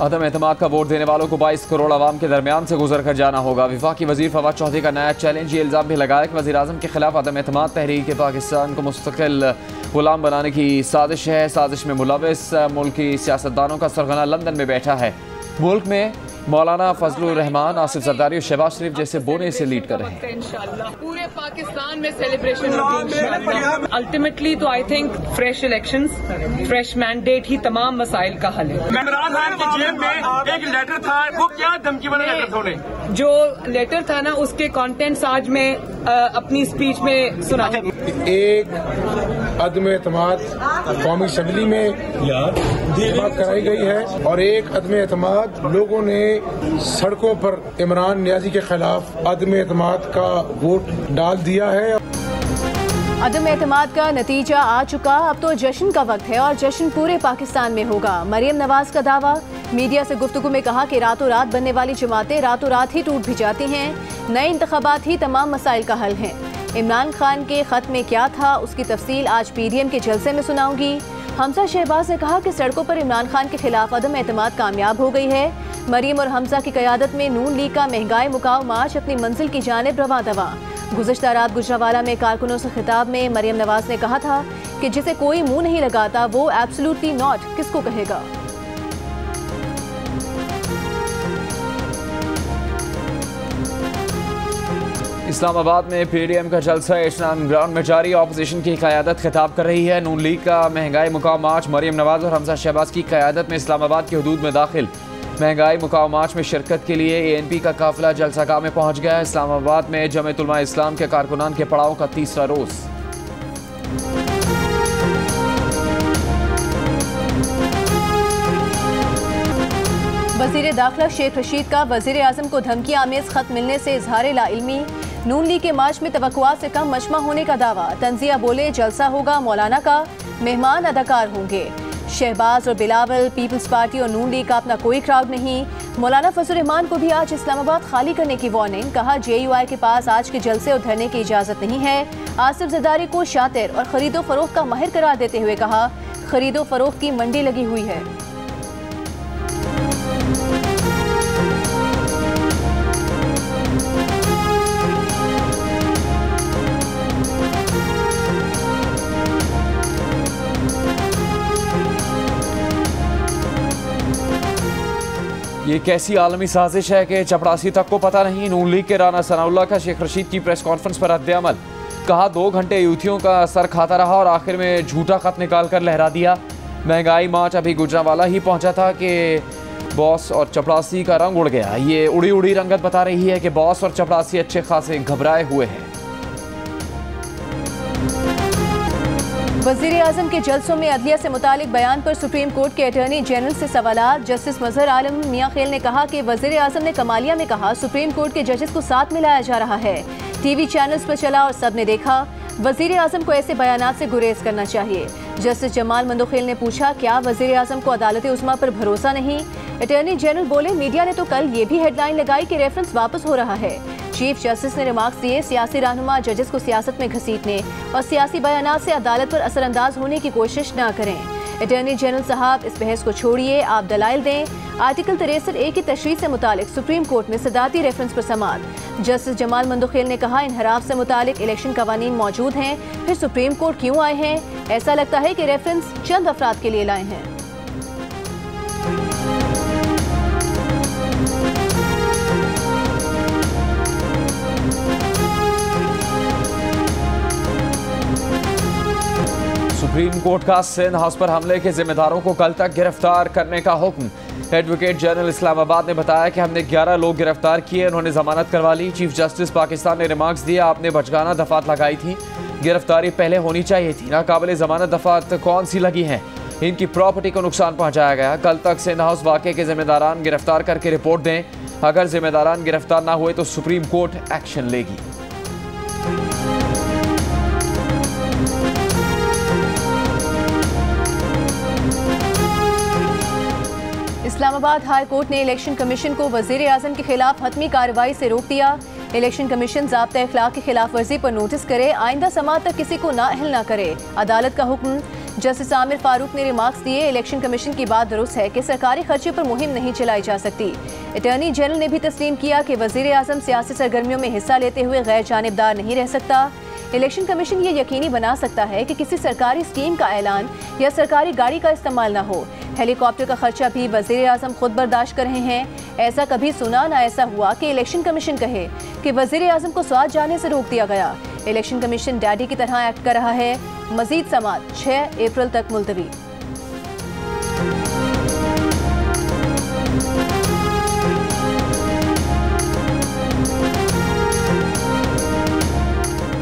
अदम एतमाद का वोट देने वालों को 22 करोड़ आवाम के दरमियान से गुजर कर जाना होगा। वफाकी वजीर फवाद चौधरी का नया चैलेंज। ये इल्ज़ाम भी लगाया कि वज़ीर आज़म के खिलाफ अदम एतमाद तहरीक पाकिस्तान को मुस्तकिल गुलाम बनाने की साजिश है। साजिश में मुलविस मुल्की सियासतदानों का सरगना लंदन में बैठा है। मुल्क में मौलाना फजलुर रहमान, आसिफ जरदारी और शहबाज शरीफ जैसे बोने से लीड कर रहे हैं। इंशाल्लाह पूरे पाकिस्तान में सेलिब्रेशन होगी। अल्टीमेटली तो I think fresh elections, fresh mandate ही तमाम मसाइल का हल है। इमरान खान की जेब में एक लेटर था, वो क्या धमकी वाला लेटर था उन्हें? जो लेटर था ना, उसके कंटेंट्स आज मैं अपनी स्पीच में सुनाऊंगी। एक अदम एतमाद कौमी असम्बली में बात कराई गई है और एक अदम एतमाद लोगों ने सड़कों पर इमरान नियाजी के खिलाफ अदम एतमाद का वोट डाल दिया है। अदम एतमाद का नतीजा आ चुका, अब तो जश्न का वक्त है और जश्न पूरे पाकिस्तान में होगा। मरियम नवाज का दावा। मीडिया से गुफ्तगू में कहा कि रातों रात बनने वाली जमातें रातों रात ही टूट भी जाती हैं। नए इंतखाबात ही तमाम मसाइल का हल हैं। इमरान खान के खत में क्या था, उसकी तफसील आज PDM के जलसे में सुनाऊंगी। हमजा शहबाज ने कहा कि सड़कों पर इमरान खान के खिलाफ अदम एतमाद कामयाब हो गई है। मरियम और हमजा की क़यादत में नून लीग का महंगाई मुकाव मार्च अपनी मंजिल की जानिब रवा दवा। गुज़श्ता रात गुजरावाला में कारकुनों से खिताब में मरियम नवाज ने कहा था कि जिसे कोई मुंह नहीं लगाता वो एब्सोल्युटली नॉट किसको कहेगा। इस्लामाबाद में PDM का जलसा एशनान ग्राउंड में जारी। ऑपोजिशन की क़यादत खिताब कर रही है। नून लीग का महंगाई मुकाव मार्च मरियम नवाज और हमजा शहबाज की क़यादत में इस्लामाबाद की हदूद में दाखिल। महंगाई मुकाव मार्च में शिरकत के लिए ANP का काफिला जलसागाह में पहुंच गया। इस्लामाबाद में जमीयत उलमा इस्लाम के कारकुनान के पड़ाव का तीसरा रोज। वज़ीर दाखिला शेख रशीद का वज़ीर आज़म को धमकी आमेज खत मिलने से इजहार लाइल्मी। नून लीग के मार्च में तवक्कुआत से कम मजमा होने का दावा। तंजिया बोले जलसा होगा मौलाना का, मेहमान अदाकार होंगे। शहबाज और बिलावल, पीपल्स पार्टी और नून लीग का अपना कोई क्राउड नहीं। मौलाना फजलुर रहमान को भी आज इस्लामाबाद खाली करने की वार्निंग। कहा JUI के पास आज के जलसे और धरने की इजाजत नहीं है। आसिफ जरदारी को शातिर और खरीदो फरोख्त का माहिर करार देते हुए कहा खरीदो फरोख्त की मंडी लगी हुई है। ये कैसी आलमी साजिश है कि चपड़ासी तक को पता नहीं। नून लीग के राना सनाउल्लाह का शेख रशीद की प्रेस कॉन्फ्रेंस पर रद्द-ए-अमल। कहा 2 घंटे यूथियों का सर खाता रहा और आखिर में झूठा खत निकाल कर लहरा दिया। महंगाई मार्च अभी गुजरांवाला ही पहुंचा था कि बॉस और चपड़ासी का रंग उड़ गया। ये उड़ी उड़ी रंगत बता रही है कि बॉस और चपड़ासी अच्छे खासे घबराए हुए हैं। वज़ीर आज़म के जलसों में अदलिया से मुतालिक बयान पर सुप्रीम कोर्ट के अटॉर्नी जनरल से सवालात। जस्टिस मजहर आलम मियां खेल ने कहा कि वज़ीर आज़म ने कमालिया में कहा सुप्रीम कोर्ट के जजेस को साथ मिलाया जा रहा है। TV चैनल्स पर चला और सब ने देखा। वज़ीर आज़म को ऐसे बयानात से गुरेज करना चाहिए। जस्टिस जमाल मंदोखेल ने पूछा क्या वज़ीर आज़म को अदालत उस्मा पर भरोसा नहीं। अटॉर्नी जनरल बोले मीडिया ने तो कल ये भी हेडलाइन लगाई कि रेफरेंस वापस हो रहा है। चीफ जस्टिस ने रिमार्क्स दिए सियासी रहनुमा जजेस को सियासत में घसीटने और सियासी बयानात से अदालत पर असरअंदाज होने की कोशिश न करें। अटॉर्नी जनरल साहब इस बहस को छोड़िए, आप दलाइल दें। आर्टिकल 63A की तशरीह से मुतालिक सुप्रीम कोर्ट में सदाती रेफरेंस पर समाअत। जस्टिस जमाल मंदोखेल ने कहा इनहराफ से मुतालिक इलेक्शन कवानीन मौजूद हैं, फिर सुप्रीम कोर्ट क्यों आए हैं? ऐसा लगता है कि रेफरेंस चंद अफराद के लिए लाए हैं। सुप्रीम कोर्ट का सिंध हाउस पर हमले के जिम्मेदारों को कल तक गिरफ्तार करने का हुक्म। एडवोकेट जनरल इस्लामाबाद ने बताया कि हमने 11 लोग गिरफ्तार किए, उन्होंने जमानत करवा ली। चीफ जस्टिस पाकिस्तान ने रिमार्क्स दिया आपने बचगाना दफात लगाई थी, गिरफ्तारी पहले होनी चाहिए थी। नाकाबिले जमानत दफात कौन सी लगी हैं? इनकी प्रॉपर्टी को नुकसान पहुंचाया गया। कल तक सिंध हाउस वाक़े के जिम्मेदारान गिरफ्तार करके रिपोर्ट दें। अगर जिम्मेदारान गिरफ्तार ना हुए तो सुप्रीम कोर्ट एक्शन लेगी। इस्लामाबाद हाई कोर्ट ने इलेक्शन कमीशन को वज़ीर आज़म के खिलाफ हतमी कार्रवाई से रोक दिया। इलेक्शन कमीशन ज़ाब्ता अखलाक की खिलाफ वर्जी पर नोटिस करे, आइंदा समाअत तक किसी को नाअहल न करे। अदालत का हुक्म। जस्टिस आमिर फारूक ने रिमार्क्स दिए, इलेक्शन कमीशन की बात दुरुस्त है कि सरकारी खर्चे पर मुहिम नहीं चलाई जा सकती। अटॉर्नी जनरल ने भी तस्लीम किया कि वजीर आजम सियासी सरगर्मियों में हिस्सा लेते हुए गैर जानिबदार नहीं रह सकता। इलेक्शन कमीशन ये यकीनी बना सकता है कि किसी सरकारी स्कीम का ऐलान या सरकारी गाड़ी का इस्तेमाल न हो। हेलीकॉप्टर का खर्चा भी वजीर आजम खुद बर्दाश्त कर रहे हैं। ऐसा कभी सुना न ऐसा हुआ कि इलेक्शन कमीशन कहे कि वजीर आजम को स्वाद जाने से रोक दिया गया। इलेक्शन कमीशन डैडी की तरह एक्ट कर रहा है। मजीद समाअत 6 अप्रैल तक मुलतवी।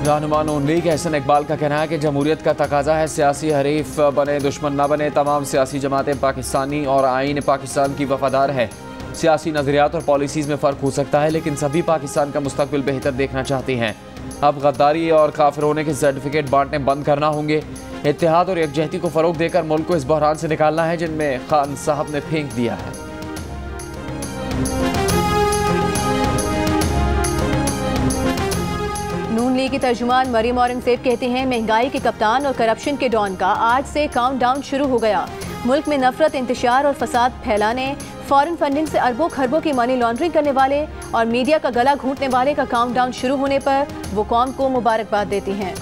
रहनुमा नून लीग एहसन इकबाल का कहना है कि जमहूरियत का तकाजा है सियासी हरीफ बने दुश्मन न बने। तमाम सियासी जमातें पाकिस्तानी और आईन पाकिस्तान की वफादार है। सियासी नजरियात और पॉलिसीज़ में फ़र्क हो सकता है, लेकिन सभी पाकिस्तान का मुस्तकबिल बेहतर देखना चाहते हैं। अब गद्दारी और काफिर होने के सर्टिफिकेट बांटने बंद करना होंगे। इत्तेहाद और यकजहती को फ़रोग देकर मुल्क को इस बहरान से निकालना है जिनमें खान साहब ने फेंक दिया है। नून लीग की तर्जुमान मरियम औरंगजेब कहते हैं, महंगाई के कप्तान और करप्शन के डॉन का आज से काउंटडाउन शुरू हो गया। मुल्क में नफरत, इंतशार और फसाद फैलाने, फॉरेन फंडिंग से अरबों खरबों की मनी लॉन्ड्रिंग करने वाले और मीडिया का गला घूंटने वाले का काउंटडाउन शुरू होने पर वो कौम को मुबारकबाद देती हैं।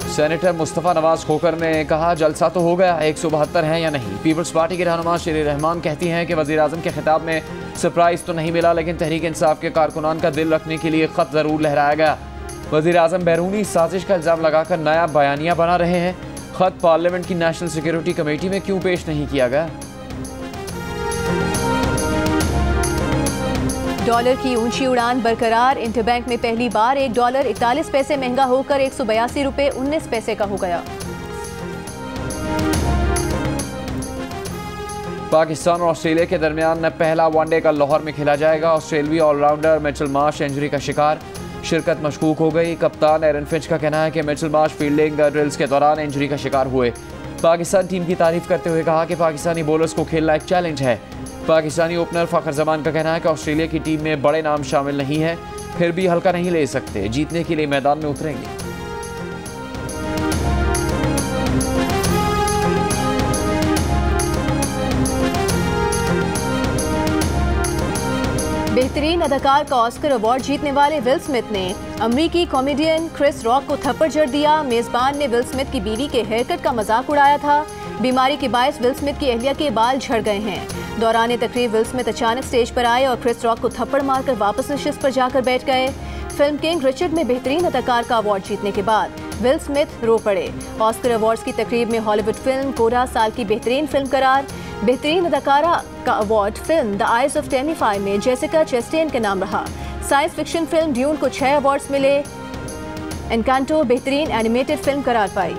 सेनेटर मुस्तफ़ा नवाज खोकर ने कहा, जलसा तो हो गया, 172 हैं या नहीं। पीपल्स पार्टी के रहनुमा शेर रहमान कहती हैं कि वज़ीर आज़म के खिताब में सरप्राइज़ तो नहीं मिला, लेकिन तहरीक इंसाफ के कारकुनान का दिल रखने के लिए ख़त ज़रूर लहराया गया। वज़ीर आज़म बैरूनी साजिश का इल्ज़ाम लगाकर नया बयानिया बना रहे हैं। ख़त पार्लियामेंट की नेशनल सिक्योरिटी कमेटी में क्यों पेश नहीं किया गया? डॉलर की ऊंची उड़ान बरकरार। इंटरबैंक में पहली बार $1 41 पैसे महंगा होकर 182 रुपये 19 पैसे का हो गया। पाकिस्तान और ऑस्ट्रेलिया के दरमियान पहला वनडे का लाहौर में खेला जाएगा। ऑस्ट्रेलियावी ऑलराउंडर मिचेल मार्श इंजरी का शिकार, शिरकत मशकूक हो गई। कप्तान एरन फिंच का कहना है कि मिचेल मार्श फील्डिंग ड्रिल्स के दौरान इंजरी का शिकार हुए। पाकिस्तान टीम की तारीफ करते हुए कहा कि पाकिस्तानी बॉलर्स को खेलना एक चैलेंज है। पाकिस्तानी ओपनर फ़खर जमान का कहना है कि ऑस्ट्रेलिया की टीम में बड़े नाम शामिल नहीं है, फिर भी हल्का नहीं ले सकते, जीतने के लिए मैदान में उतरेंगे। बेहतरीन अदाकार का ऑस्कर अवार्ड जीतने वाले विल स्मिथ ने अमरीकी कॉमेडियन क्रिस रॉक को थप्पड़ जड़ दिया। मेजबान ने विल स्मिथ की बीवी के हेयरकट का मजाक उड़ाया था। बीमारी के बायस विल स्मिथ की अहलिया के बाल झड़ गए हैं। दौरान तकरीब विल स्मिथ अचानक स्टेज पर आए और क्रिस रॉक को थप्पड़ मारकर वापस नशिस्त पर जाकर बैठ गए। फिल्म किंग रिचर्ड में बेहतरीन अदाकार का अवार्ड जीतने के बाद विल स्मिथ रो पड़े। ऑस्कर अवार्ड्स की तकरीब में हॉलीवुड फिल्म कोरा साल की बेहतरीन फिल्म करार। बेहतरीन अदाकारा का award film the eyes of Tammy Faye में जेसिका चेस्टेन के नाम रहा। साइंस फिक्शन फिल्म ड्यून को 6 अवार्ड्स मिले। एनकांटो बेहतरीन एनिमेटेड फिल्म करार पाई।